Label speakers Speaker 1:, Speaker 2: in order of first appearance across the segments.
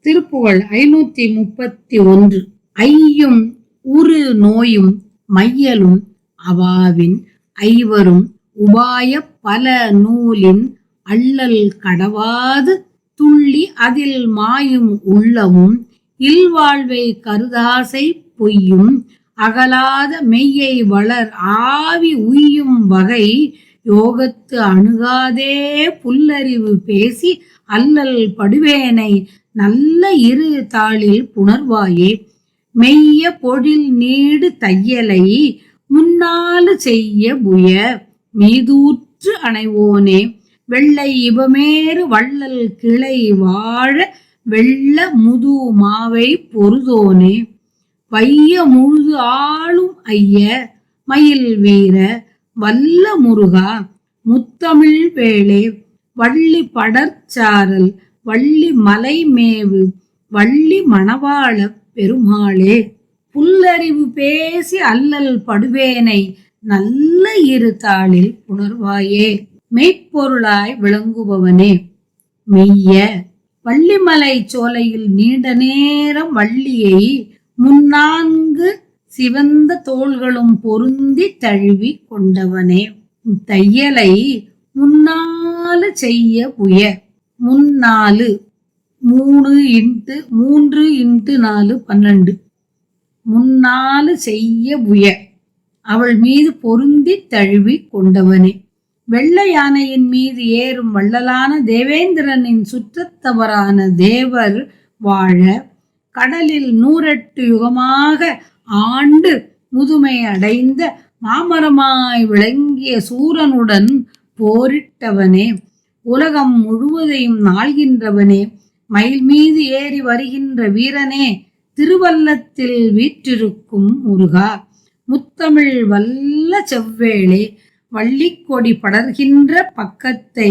Speaker 1: திருப்புகழ் 531. ஐயும் உரு நோயும் மையலும் அவாவின் ஐவரும் உபாய பல நூலின் அள்ளல் கடவாது துள்ளி அதில் மாயும் உள்ளமும் இல்வாழ்வை கருதாசை பொய்யும் அகலாத மெய்யை வளர் ஆவி உய்யும் வகை யோகத்து அணுகாதே புல்லறிவு பேசி அல்லல் படுவேனை நல்ல இரு தாளில் புணர்வாயே. மெய்ய பொழில் நீடு தையலை முன்னாலு செய்ய புய மீதூற்று அணைவோனே. வெள்ளை இவமேறு வள்ளல் கிளை வாழ வெள்ள முது மாவை பொருதோனே. வைய முழுது ஆளும் ஐய மயில் வீர வல்ல முருகா முத்தமிழ் வேளே. வள்ளி படர்ச்சாரல் வள்ளி மலைமேவு வள்ளி மணவாள பெருமாளே. புல்லறிவு பேசி அல்லல் படுவேனை நல்ல இரு தாளில் புணர்வாயே. மெய்ப்பொருளாய் விளங்குபவனே. மெய்ய வள்ளிமலை சோலையில் நீண்ட நேரம் வள்ளியை முன்னான்கு சிவந்த தோள்களும் பொருந்தி தழுவி கொண்டவனே. தையலை முன்னாலு செய்ய புய. முன்னாலு 3x4 12. முன்னாலு செய்ய புய அவள் மீது பொருந்தி தழுவி கொண்டவனே. வெள்ளை யானையின் மீது ஏறும் வள்ளலான தேவேந்திரனின் சுற்றத்தவரான தேவர் வாழ கடலில் 108 யுகமாக ஆண்டு முதுமை அடைந்த மாமரமாய் விளங்கிய சூரனுடன் போரிட்டவனே. உலகம் முழுவதையும் நாள்கின்றவனே. மயில் மீது ஏறி வருகின்ற வீரனே. திருவல்லத்தில் வீற்றிருக்கும் முருகா முத்தமிழ் வல்ல செவ்வேளே. வள்ளிக்கொடி படர்கின்ற பக்கத்தை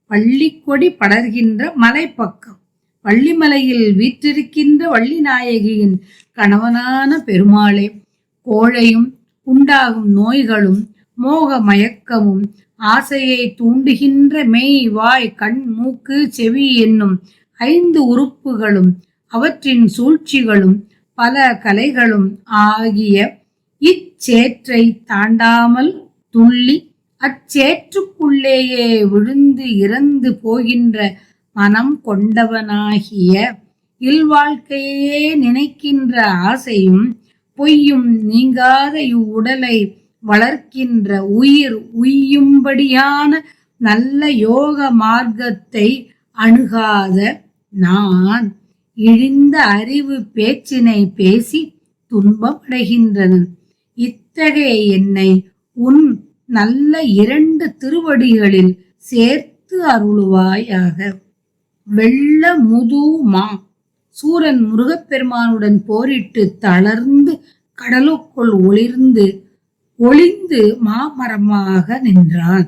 Speaker 1: வள்ளிக்கொடி படர்கின்ற மலைப்பக்கம் வள்ளிமலையில் வீற்றிருக்கின்ற வள்ளி நாயகியின் கணவனான பெருமாளே. கோழையும் உண்டாகும் நோய்களும் மோக மயக்கமும் ஆசையை தூண்டுகின்ற மெய் வாய் கண் மூக்கு செவி என்னும் 5 உறுப்புகளும் அவற்றின் சூழ்ச்சிகளும் பல கலைகளும் ஆகிய இச்சேற்றை தாண்டாமல் துள்ளி அச்சேற்றுக்குள்ளேயே விழுந்து இறந்து போகின்ற மனம் கொண்டவனாகிய இல்வாழ்க்கையே நினைக்கின்ற ஆசையும் பொய்யும் நீங்காத இவ்வுடலை வளர்க்கின்ற உயிர் உய்யும்படியான நல்ல யோக மார்க்கத்தை அணுகாத நான் இழிந்த அறிவு பேச்சினை பேசி துன்பமடைகின்றன. இத்தகைய என்னை உன் நல்ல 2 திருவடிகளில் சேர்த்து அருளுவாயாக. வெள்ள முது மா சூரன் முருகப்பெருமானுடன் போரிட்டு தளர்ந்து கடலுக்குள் ஒளிந்து மாமரமாக நின்றான்.